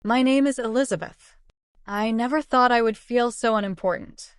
My name is Elizabeth. I never thought I would feel so unimportant.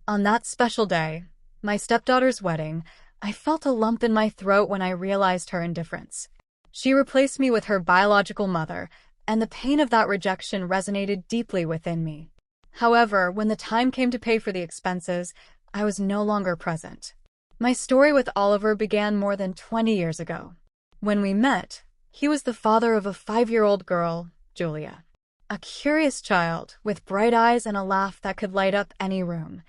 On that special day, my stepdaughter's wedding, I felt a lump in my throat when I realized her indifference. She replaced me with her biological mother, and the pain of that rejection resonated deeply within me. However, when the time came to pay for the expenses, I was no longer present. My story with Oliver began more than 20 years ago. When we met, he was the father of a 5-year-old girl, Julia. A curious child with bright eyes and a laugh that could light up any room.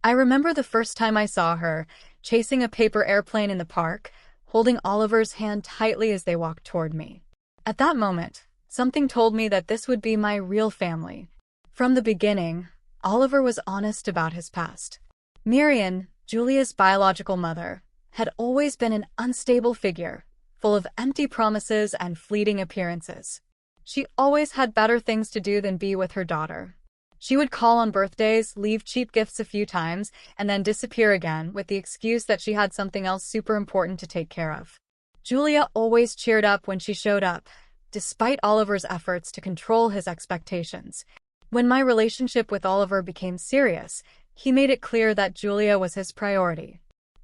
I remember the first time I saw her, chasing a paper airplane in the park, holding Oliver's hand tightly as they walked toward me. At that moment, something told me that this would be my real family. From the beginning, Oliver was honest about his past. Miriam, Julia's biological mother, had always been an unstable figure, full of empty promises and fleeting appearances. She always had better things to do than be with her daughter. She would call on birthdays, leave cheap gifts a few times, and then disappear again with the excuse that she had something else super important to take care of. Julia always cheered up when she showed up, despite Oliver's efforts to control his expectations. When my relationship with Oliver became serious, he made it clear that Julia was his priority.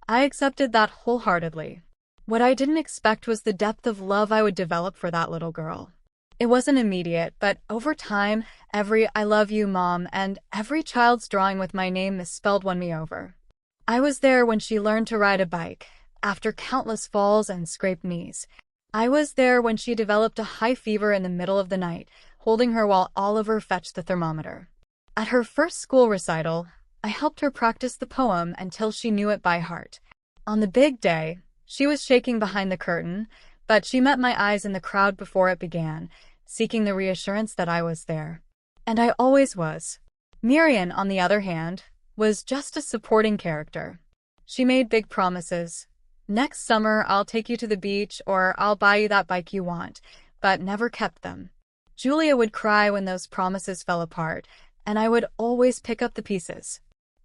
I accepted that wholeheartedly. What I didn't expect was the depth of love I would develop for that little girl. It wasn't immediate, but over time, every "I love you, Mom" and every child's drawing with my name misspelled won me over. I was there when she learned to ride a bike, after countless falls and scraped knees. I was there when she developed a high fever in the middle of the night, holding her while Oliver fetched the thermometer. At her first school recital, I helped her practice the poem until she knew it by heart. On the big day, she was shaking behind the curtain, but she met my eyes in the crowd before it began, seeking the reassurance that I was there. And I always was. Miriam, on the other hand, was just a supporting character. She made big promises. "Next summer, I'll take you to the beach," or "I'll buy you that bike you want," but never kept them. Julia would cry when those promises fell apart, and I would always pick up the pieces.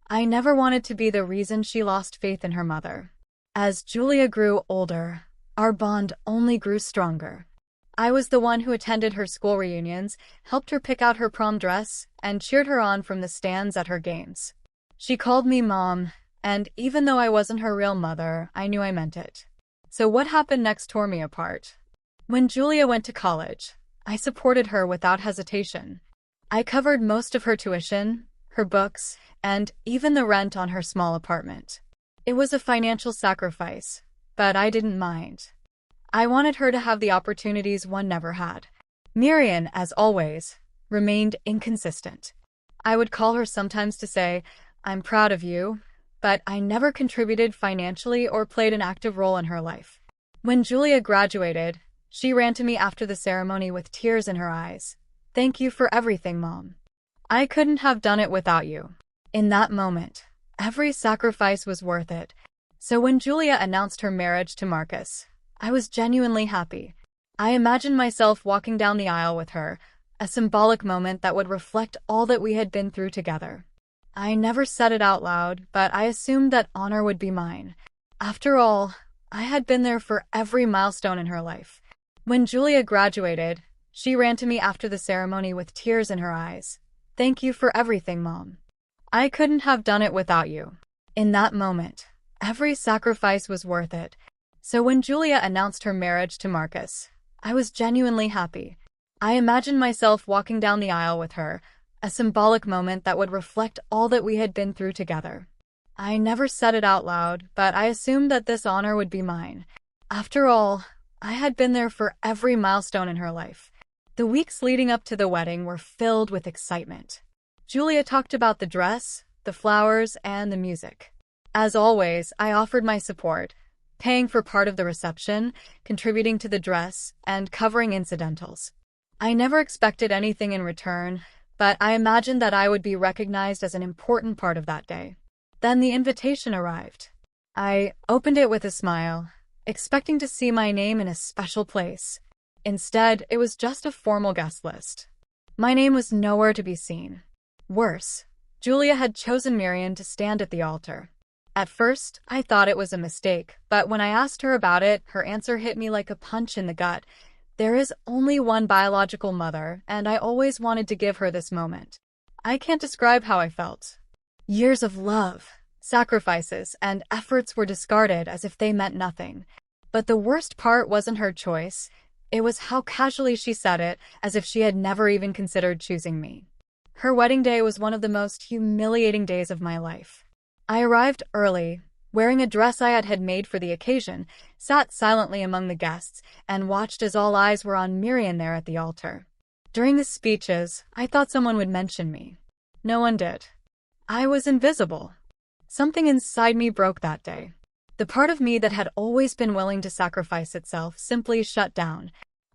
I never wanted to be the reason she lost faith in her mother. As Julia grew older, our bond only grew stronger. I was the one who attended her school reunions, helped her pick out her prom dress, and cheered her on from the stands at her games. She called me Mom, and even though I wasn't her real mother, I knew I meant it. So what happened next tore me apart. When Julia went to college, I supported her without hesitation. I covered most of her tuition, her books, and even the rent on her small apartment. It was a financial sacrifice, but I didn't mind. I wanted her to have the opportunities one never had. Miriam, as always, remained inconsistent. I would call her sometimes to say, "I'm proud of you," but I never contributed financially or played an active role in her life. When Julia graduated, she ran to me after the ceremony with tears in her eyes. "Thank you for everything, Mom. I couldn't have done it without you." In that moment, every sacrifice was worth it. So when Julia announced her marriage to Marcus, I was genuinely happy. I imagined myself walking down the aisle with her, a symbolic moment that would reflect all that we had been through together. I never said it out loud, but I assumed that honor would be mine. After all, I had been there for every milestone in her life. When Julia graduated, she ran to me after the ceremony with tears in her eyes. "Thank you for everything, Mom. I couldn't have done it without you." In that moment, every sacrifice was worth it. So when Julia announced her marriage to Marcus, I was genuinely happy. I imagined myself walking down the aisle with her, a symbolic moment that would reflect all that we had been through together. I never said it out loud, but I assumed that this honor would be mine. After all, I had been there for every milestone in her life. The weeks leading up to the wedding were filled with excitement. Julia talked about the dress, the flowers, and the music. As always, I offered my support, paying for part of the reception, contributing to the dress, and covering incidentals. I never expected anything in return, but I imagined that I would be recognized as an important part of that day. Then the invitation arrived. I opened it with a smile, expecting to see my name in a special place. Instead, it was just a formal guest list. My name was nowhere to be seen. Worse, Julia had chosen Miriam to stand at the altar. At first, I thought it was a mistake, but when I asked her about it, her answer hit me like a punch in the gut. There is only one biological mother, and I always wanted to give her this moment. I can't describe how I felt. Years of love, sacrifices, and efforts were discarded as if they meant nothing. But the worst part wasn't her choice. It was how casually she said it, as if she had never even considered choosing me. Her wedding day was one of the most humiliating days of my life. I arrived early, wearing a dress I had made for the occasion, sat silently among the guests, and watched as all eyes were on Miriam there at the altar. During the speeches, I thought someone would mention me. No one did. I was invisible. Something inside me broke that day. The part of me that had always been willing to sacrifice itself simply shut down.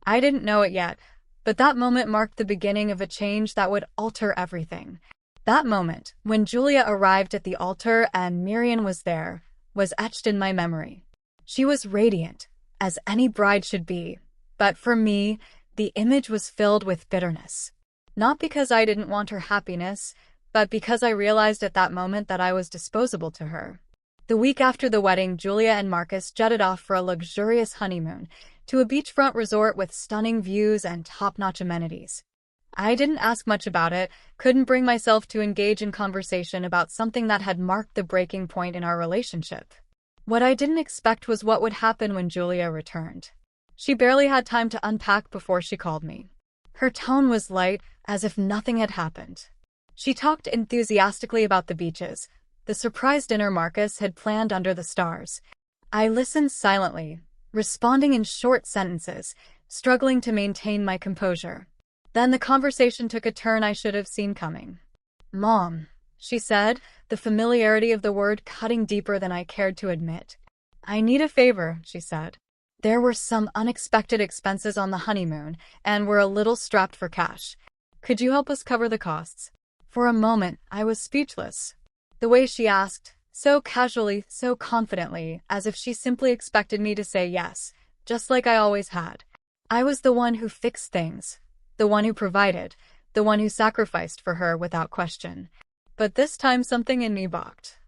I didn't know it yet, but that moment marked the beginning of a change that would alter everything. That moment, when Julia arrived at the altar and Miriam was there, was etched in my memory. She was radiant, as any bride should be, but for me, the image was filled with bitterness. Not because I didn't want her happiness, but because I realized at that moment that I was disposable to her. The week after the wedding, Julia and Marcus jetted off for a luxurious honeymoon to a beachfront resort with stunning views and top-notch amenities. I didn't ask much about it, couldn't bring myself to engage in conversation about something that had marked the breaking point in our relationship. What I didn't expect was what would happen when Julia returned. She barely had time to unpack before she called me. Her tone was light, as if nothing had happened. She talked enthusiastically about the beaches, the surprise dinner Marcus had planned under the stars. I listened silently, responding in short sentences, struggling to maintain my composure. Then the conversation took a turn I should have seen coming. "Mom," she said, the familiarity of the word cutting deeper than I cared to admit. "I need a favor," she said. There were some unexpected expenses on the honeymoon, and we're a little strapped for cash. Could you help us cover the costs? For a moment, I was speechless. The way she asked, so casually, so confidently, as if she simply expected me to say yes, just like I always had. I was the one who fixed things, the one who provided, the one who sacrificed for her without question. But this time something in me balked.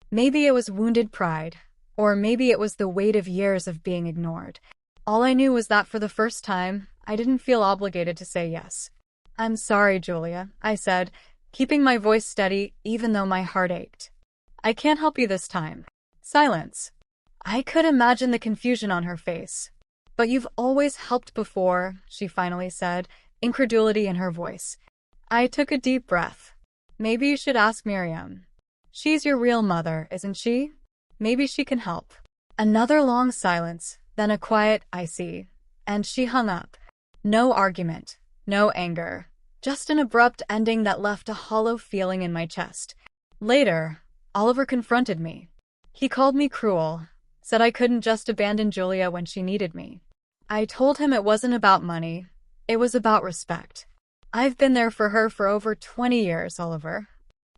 Maybe it was wounded pride, or maybe it was the weight of years of being ignored. All I knew was that for the first time, I didn't feel obligated to say yes. "I'm sorry, Julia," I said, keeping my voice steady even though my heart ached. "I can't help you this time." Silence. I could imagine the confusion on her face. "But you've always helped before," she finally said, incredulity in her voice. I took a deep breath. "Maybe you should ask Miriam. She's your real mother, isn't she? Maybe she can help." Another long silence, then a quiet, "I see." And she hung up. No argument, no anger. Just an abrupt ending that left a hollow feeling in my chest. Later, Oliver confronted me. He called me cruel, said I couldn't just abandon Julia when she needed me. I told him it wasn't about money, it was about respect. I've been there for her for over 20 years, Oliver.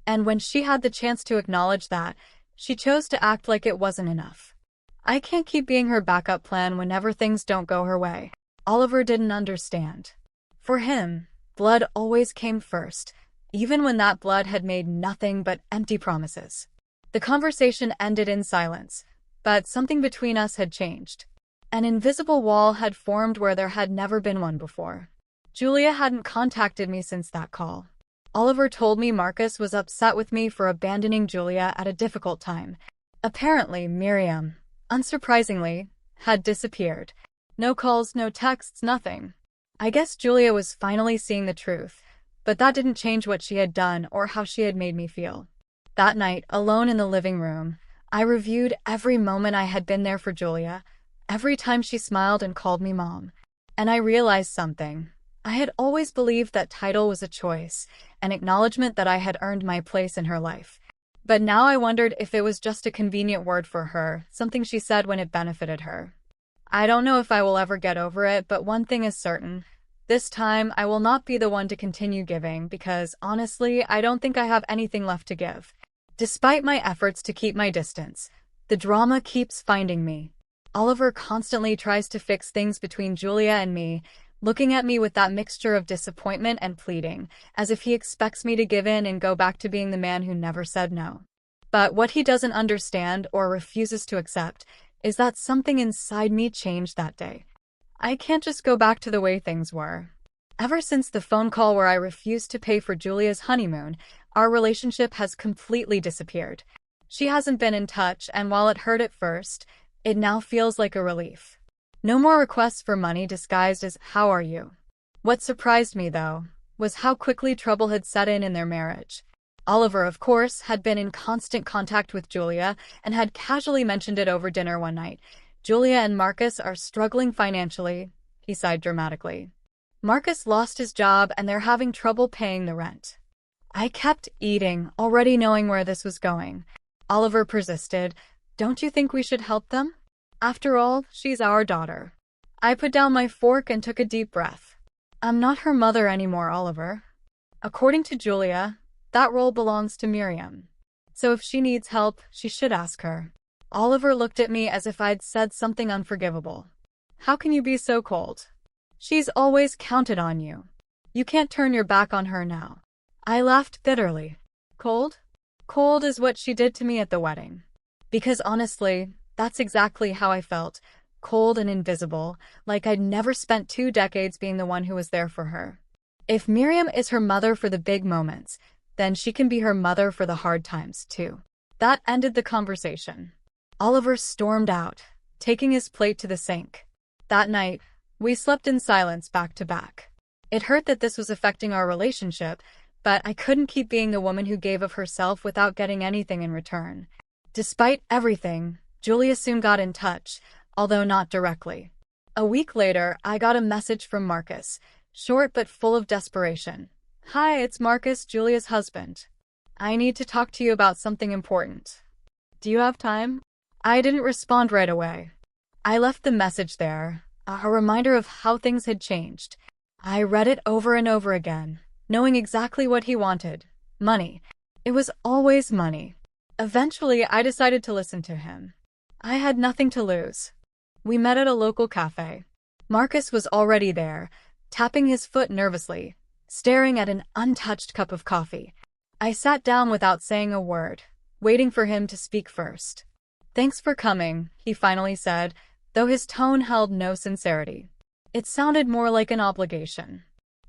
And when she had the chance to acknowledge that, she chose to act like it wasn't enough. I can't keep being her backup plan whenever things don't go her way. Oliver didn't understand. For him, blood always came first, even when that blood had made nothing but empty promises. The conversation ended in silence, but something between us had changed. An invisible wall had formed where there had never been one before. Julia hadn't contacted me since that call. Oliver told me Marcus was upset with me for abandoning Julia at a difficult time. Apparently, Miriam, unsurprisingly, had disappeared. No calls, no texts, nothing. I guess Julia was finally seeing the truth, but that didn't change what she had done or how she had made me feel. That night, alone in the living room, I reviewed every moment I had been there for Julia, every time she smiled and called me Mom. And I realized something. I had always believed that title was a choice, an acknowledgement that I had earned my place in her life. But now I wondered if it was just a convenient word for her, something she said when it benefited her. I don't know if I will ever get over it, but one thing is certain. This time, I will not be the one to continue giving because, honestly, I don't think I have anything left to give. Despite my efforts to keep my distance, the drama keeps finding me. Oliver constantly tries to fix things between Julia and me, looking at me with that mixture of disappointment and pleading, as if he expects me to give in and go back to being the man who never said no. But what he doesn't understand or refuses to accept is that something inside me changed that day. I can't just go back to the way things were. Ever since the phone call where I refused to pay for Julia's honeymoon, our relationship has completely disappeared. She hasn't been in touch, and while it hurt at first, it now feels like a relief. No more requests for money disguised as "how are you?" What surprised me, though, was how quickly trouble had set in their marriage. Oliver, of course, had been in constant contact with Julia and had casually mentioned it over dinner one night. "Julia and Marcus are struggling financially," he sighed dramatically. "Marcus lost his job and they're having trouble paying the rent." I kept eating, already knowing where this was going. Oliver persisted. "Don't you think we should help them? After all, she's our daughter." I put down my fork and took a deep breath. "I'm not her mother anymore, Oliver. According to Julia, that role belongs to Miriam. So if she needs help, she should ask her." Oliver looked at me as if I'd said something unforgivable. "How can you be so cold? She's always counted on you. You can't turn your back on her now." I laughed bitterly. Cold? Cold is what she did to me at the wedding. Because honestly, that's exactly how I felt. Cold and invisible, like I'd never spent 2 decades being the one who was there for her. If Miriam is her mother for the big moments, then she can be her mother for the hard times, too. That ended the conversation. Oliver stormed out, taking his plate to the sink. That night, we slept in silence back to back. It hurt that this was affecting our relationship, but I couldn't keep being the woman who gave of herself without getting anything in return. Despite everything, Julia soon got in touch, although not directly. A week later, I got a message from Marcus, short but full of desperation. "Hi, it's Marcus, Julia's husband. I need to talk to you about something important. Do you have time?" I didn't respond right away. I left the message there, a reminder of how things had changed. I read it over and over again, knowing exactly what he wanted. Money. It was always money. Eventually, I decided to listen to him. I had nothing to lose. We met at a local cafe. Marcus was already there, tapping his foot nervously, staring at an untouched cup of coffee. I sat down without saying a word, waiting for him to speak first. "Thanks for coming," he finally said, though his tone held no sincerity. It sounded more like an obligation.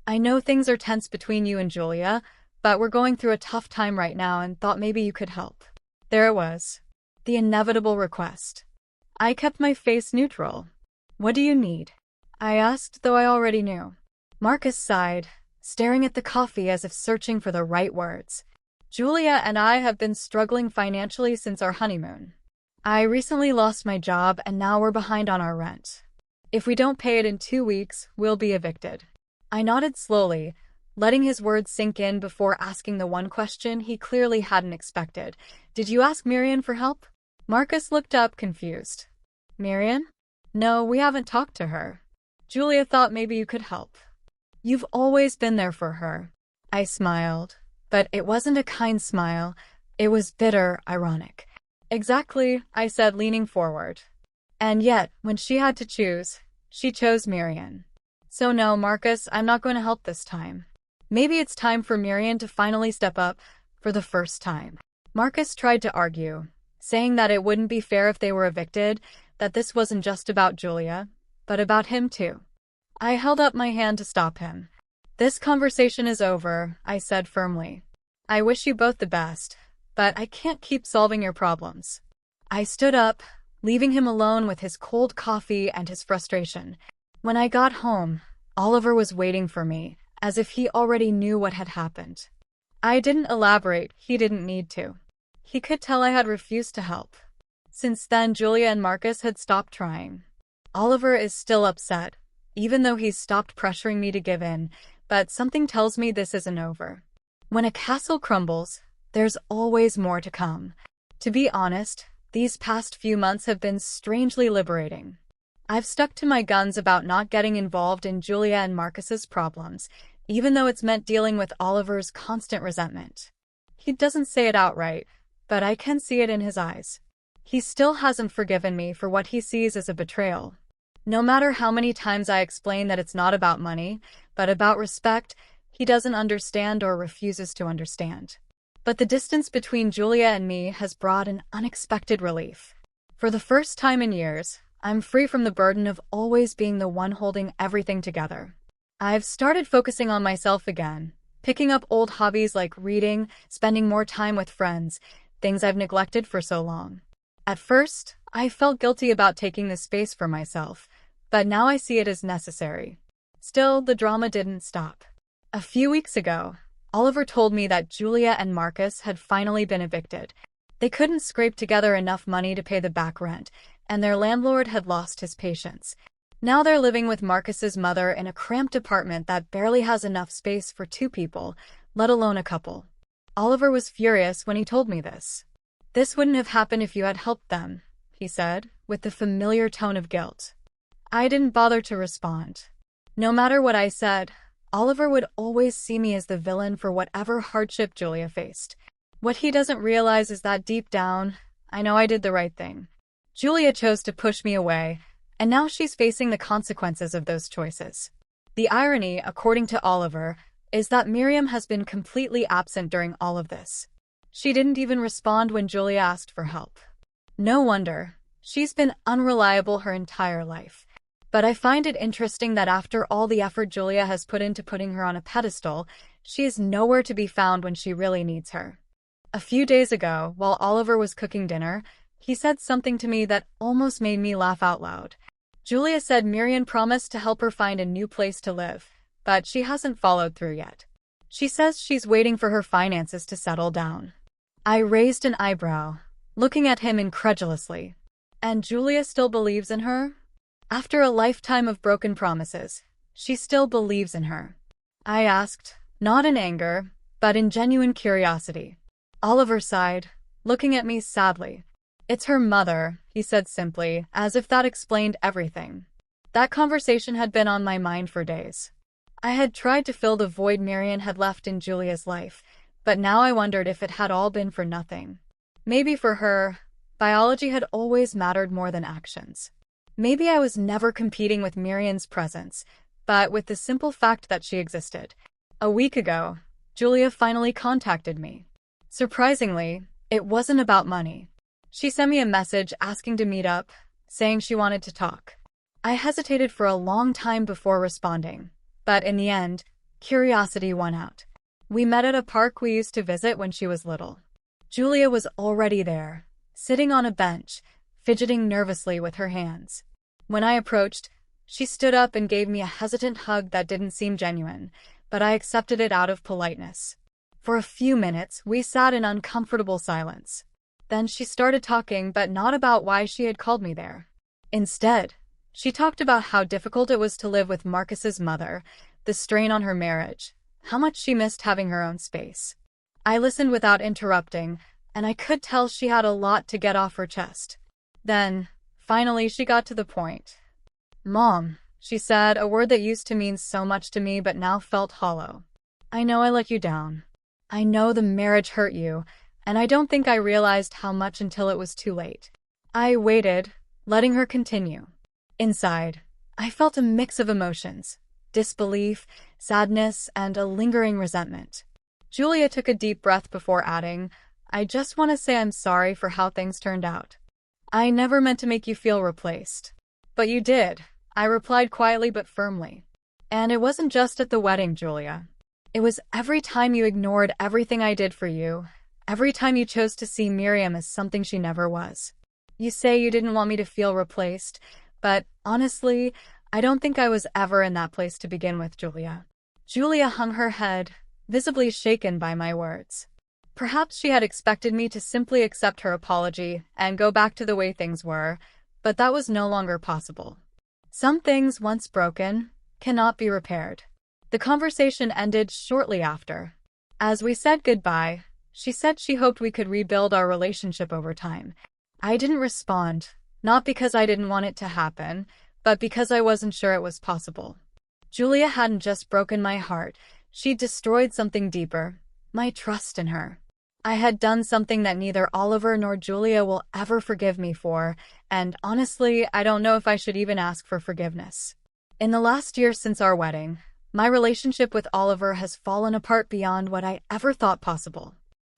"I know things are tense between you and Julia, but we're going through a tough time right now and thought maybe you could help." There it was. The inevitable request. I kept my face neutral. "What do you need?" I asked, though I already knew. Marcus sighed, staring at the coffee as if searching for the right words. "Julia and I have been struggling financially since our honeymoon. I recently lost my job and now we're behind on our rent. If we don't pay it in 2 weeks, we'll be evicted." I nodded slowly, letting his words sink in before asking the one question he clearly hadn't expected. "Did you ask Miriam for help?" Marcus looked up, confused. "Miriam? No, we haven't talked to her. Julia thought maybe you could help. You've always been there for her." I smiled, but it wasn't a kind smile. It was bitter, ironic. "Exactly," I said, leaning forward. "And yet, when she had to choose, she chose Miriam. So no, Marcus, I'm not going to help this time. Maybe it's time for Miriam to finally step up for the first time." Marcus tried to argue, saying that it wouldn't be fair if they were evicted, that this wasn't just about Julia, but about him too. I held up my hand to stop him. "This conversation is over," I said firmly. "I wish you both the best, but I can't keep solving your problems." I stood up, leaving him alone with his cold coffee and his frustration. When I got home, Oliver was waiting for me, as if he already knew what had happened. I didn't elaborate, he didn't need to. He could tell I had refused to help. Since then, Julia and Marcus had stopped trying. Oliver is still upset, even though he's stopped pressuring me to give in, but something tells me this isn't over. When a castle crumbles, there's always more to come. To be honest, these past few months have been strangely liberating. I've stuck to my guns about not getting involved in Julia and Marcus's problems, even though it's meant dealing with Oliver's constant resentment. He doesn't say it outright, but I can see it in his eyes. He still hasn't forgiven me for what he sees as a betrayal. No matter how many times I explain that it's not about money, but about respect, he doesn't understand or refuses to understand. But the distance between Julia and me has brought an unexpected relief. For the first time in years, I'm free from the burden of always being the one holding everything together. I've started focusing on myself again, picking up old hobbies like reading, spending more time with friends, things I've neglected for so long. At first, I felt guilty about taking this space for myself, but now I see it as necessary. Still, the drama didn't stop. A few weeks ago, Oliver told me that Julia and Marcus had finally been evicted. They couldn't scrape together enough money to pay the back rent, and their landlord had lost his patience. Now they're living with Marcus's mother in a cramped apartment that barely has enough space for 2 people, let alone a couple. Oliver was furious when he told me this. "This wouldn't have happened if you had helped them," he said, with the familiar tone of guilt. I didn't bother to respond. No matter what I said, Oliver would always see me as the villain for whatever hardship Julia faced. What he doesn't realize is that deep down, I know I did the right thing. Julia chose to push me away, and now she's facing the consequences of those choices. The irony, according to Oliver, is that Miriam has been completely absent during all of this. She didn't even respond when Julia asked for help. No wonder. She's been unreliable her entire life. But I find it interesting that after all the effort Julia has put into putting her on a pedestal, she is nowhere to be found when she really needs her. A few days ago, while Oliver was cooking dinner, he said something to me that almost made me laugh out loud. Julia said Miriam promised to help her find a new place to live, but she hasn't followed through yet. She says she's waiting for her finances to settle down. I raised an eyebrow, looking at him incredulously. And Julia still believes in her? After a lifetime of broken promises, she still believes in her. I asked, not in anger, but in genuine curiosity. Oliver sighed, looking at me sadly. "It's her mother," he said simply, as if that explained everything. That conversation had been on my mind for days. I had tried to fill the void Marian had left in Julia's life, but now I wondered if it had all been for nothing. Maybe for her, biology had always mattered more than actions. Maybe I was never competing with Miriam's presence, but with the simple fact that she existed. A week ago, Julia finally contacted me. Surprisingly, it wasn't about money. She sent me a message asking to meet up, saying she wanted to talk. I hesitated for a long time before responding, but in the end, curiosity won out. We met at a park we used to visit when she was little. Julia was already there, sitting on a bench, fidgeting nervously with her hands. When I approached, she stood up and gave me a hesitant hug that didn't seem genuine, but I accepted it out of politeness. For a few minutes, we sat in uncomfortable silence. Then she started talking, but not about why she had called me there. Instead, she talked about how difficult it was to live with Marcus's mother, the strain on her marriage, how much she missed having her own space. I listened without interrupting, and I could tell she had a lot to get off her chest. Then, finally, she got to the point. "Mom," she said, a word that used to mean so much to me but now felt hollow. "I know I let you down. I know the marriage hurt you, and I don't think I realized how much until it was too late." I waited, letting her continue. Inside, I felt a mix of emotions: disbelief, sadness, and a lingering resentment. Julia took a deep breath before adding, "I just want to say I'm sorry for how things turned out. I never meant to make you feel replaced." "But you did," I replied quietly but firmly. "And it wasn't just at the wedding, Julia. It was every time you ignored everything I did for you, every time you chose to see Miriam as something she never was. You say you didn't want me to feel replaced, but honestly, I don't think I was ever in that place to begin with, Julia." Julia hung her head, visibly shaken by my words. Perhaps she had expected me to simply accept her apology and go back to the way things were, but that was no longer possible. Some things, once broken, cannot be repaired. The conversation ended shortly after. As we said goodbye, she said she hoped we could rebuild our relationship over time. I didn't respond, not because I didn't want it to happen, but because I wasn't sure it was possible. Julia hadn't just broken my heart, she'd destroyed something deeper, my trust in her. I had done something that neither Oliver nor Julia will ever forgive me for, and honestly, I don't know if I should even ask for forgiveness. In the last year since our wedding, my relationship with Oliver has fallen apart beyond what I ever thought possible.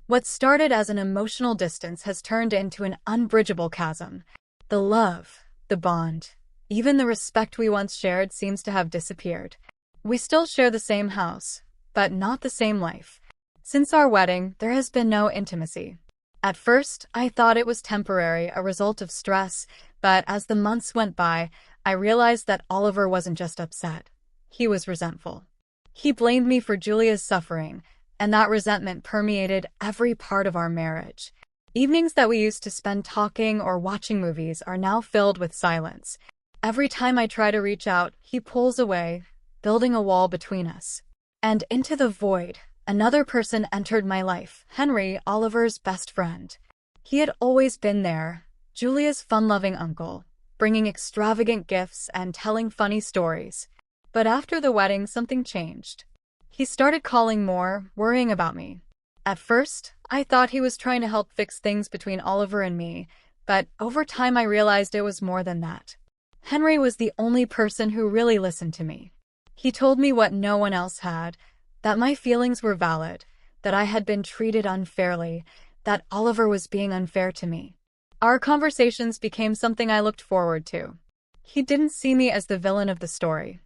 What started as an emotional distance has turned into an unbridgeable chasm. The love, the bond, even the respect we once shared seems to have disappeared. We still share the same house, but not the same life. Since our wedding, there has been no intimacy. At first, I thought it was temporary, a result of stress, but as the months went by, I realized that Oliver wasn't just upset. He was resentful. He blamed me for Julia's suffering, and that resentment permeated every part of our marriage. Evenings that we used to spend talking or watching movies are now filled with silence. Every time I try to reach out, he pulls away, building a wall between us. And into the void, another person entered my life, Henry, Oliver's best friend. He had always been there, Julia's fun-loving uncle, bringing extravagant gifts and telling funny stories. But after the wedding, something changed. He started calling more, worrying about me. At first, I thought he was trying to help fix things between Oliver and me, but over time I realized it was more than that. Henry was the only person who really listened to me. He told me what no one else had, that my feelings were valid, that I had been treated unfairly, that Oliver was being unfair to me. Our conversations became something I looked forward to. He didn't see me as the villain of the story.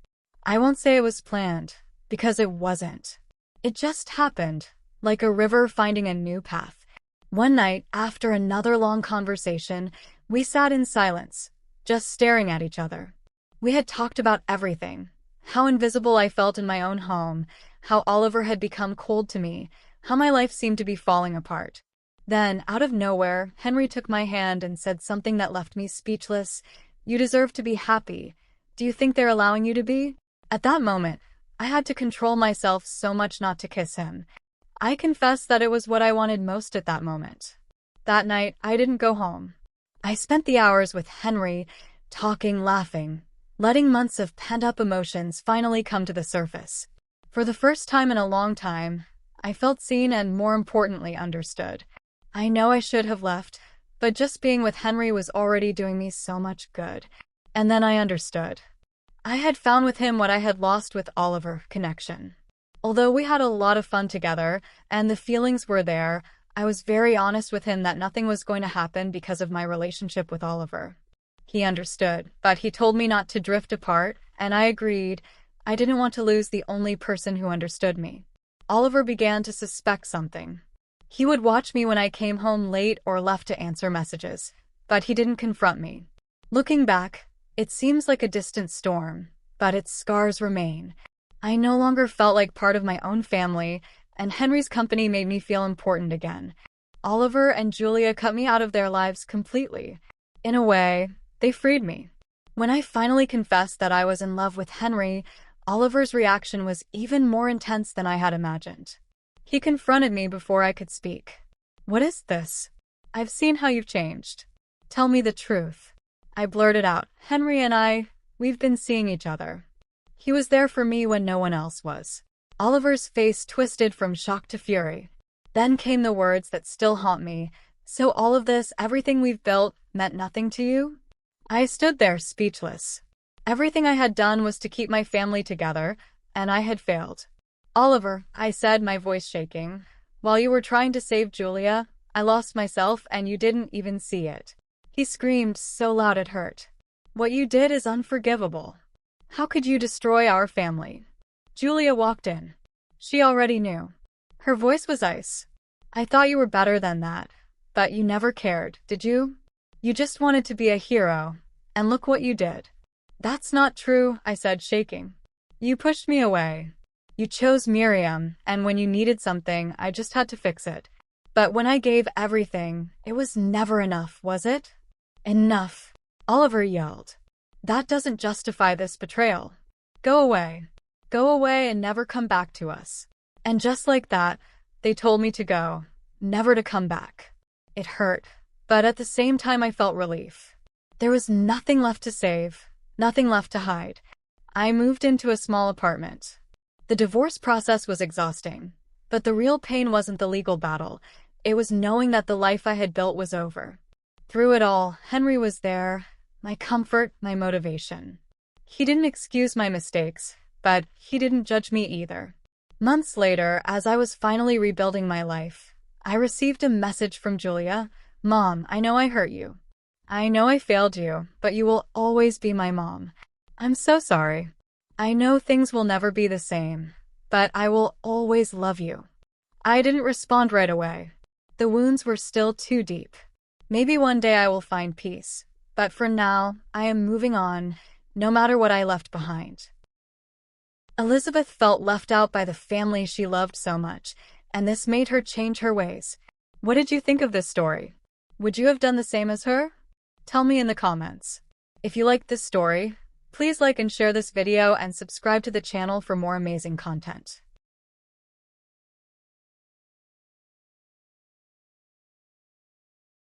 I won't say it was planned, because it wasn't. It just happened, like a river finding a new path. One night, after another long conversation, we sat in silence, just staring at each other. We had talked about everything. How invisible I felt in my own home, how Oliver had become cold to me, how my life seemed to be falling apart. Then, out of nowhere, Henry took my hand and said something that left me speechless. "You deserve to be happy. Do you think they're allowing you to be?" At that moment, I had to control myself so much not to kiss him. I confess that it was what I wanted most at that moment. That night, I didn't go home. I spent the hours with Henry, talking, laughing, letting months of pent-up emotions finally come to the surface. For the first time in a long time, I felt seen and, more importantly, understood. I know I should have left, but just being with Henry was already doing me so much good. And then I understood. I had found with him what I had lost with Oliver, connection. Although we had a lot of fun together, and the feelings were there, I was very honest with him that nothing was going to happen because of my relationship with Oliver. He understood, but he told me not to drift apart, and I agreed. I didn't want to lose the only person who understood me. Oliver began to suspect something. He would watch me when I came home late or left to answer messages, but he didn't confront me. Looking back, it seems like a distant storm, but its scars remain. I no longer felt like part of my own family, and Henry's company made me feel important again. Oliver and Julia cut me out of their lives completely. In a way, they freed me. When I finally confessed that I was in love with Henry, Oliver's reaction was even more intense than I had imagined. He confronted me before I could speak. "What is this? I've seen how you've changed. Tell me the truth." I blurted out, "Henry and we've been seeing each other. He was there for me when no one else was." Oliver's face twisted from shock to fury. Then came the words that still haunt me. "So all of this, everything we've built, meant nothing to you?" I stood there speechless. Everything I had done was to keep my family together, and I had failed. "Oliver," I said, my voice shaking, "while you were trying to save Julia, I lost myself and you didn't even see it." He screamed so loud it hurt. "What you did is unforgivable. How could you destroy our family?" Julia walked in. She already knew. Her voice was ice. "I thought you were better than that, but you never cared, did you? You just wanted to be a hero, and look what you did." "That's not true," I said, shaking. "You pushed me away. You chose Miriam, and when you needed something, I just had to fix it. But when I gave everything, it was never enough, was it?" "Enough," Oliver yelled. "That doesn't justify this betrayal. Go away. Go away and never come back to us." And just like that, they told me to go, never to come back. It hurt, but at the same time I felt relief. There was nothing left to save, nothing left to hide. I moved into a small apartment. The divorce process was exhausting, but the real pain wasn't the legal battle. It was knowing that the life I had built was over. Through it all, Henry was there, my comfort, my motivation. He didn't excuse my mistakes, but he didn't judge me either. Months later, as I was finally rebuilding my life, I received a message from Julia. "Mom, I know I hurt you. I know I failed you, but you will always be my mom. I'm so sorry. I know things will never be the same, but I will always love you. I didn't respond right away. The wounds were still too deep. Maybe one day I will find peace, but for now, I am moving on, no matter what I left behind. Elizabeth felt left out by the family she loved so much, and this made her change her ways. What did you think of this story? Would you have done the same as her? Tell me in the comments. If you liked this story, please like and share this video and subscribe to the channel for more amazing content.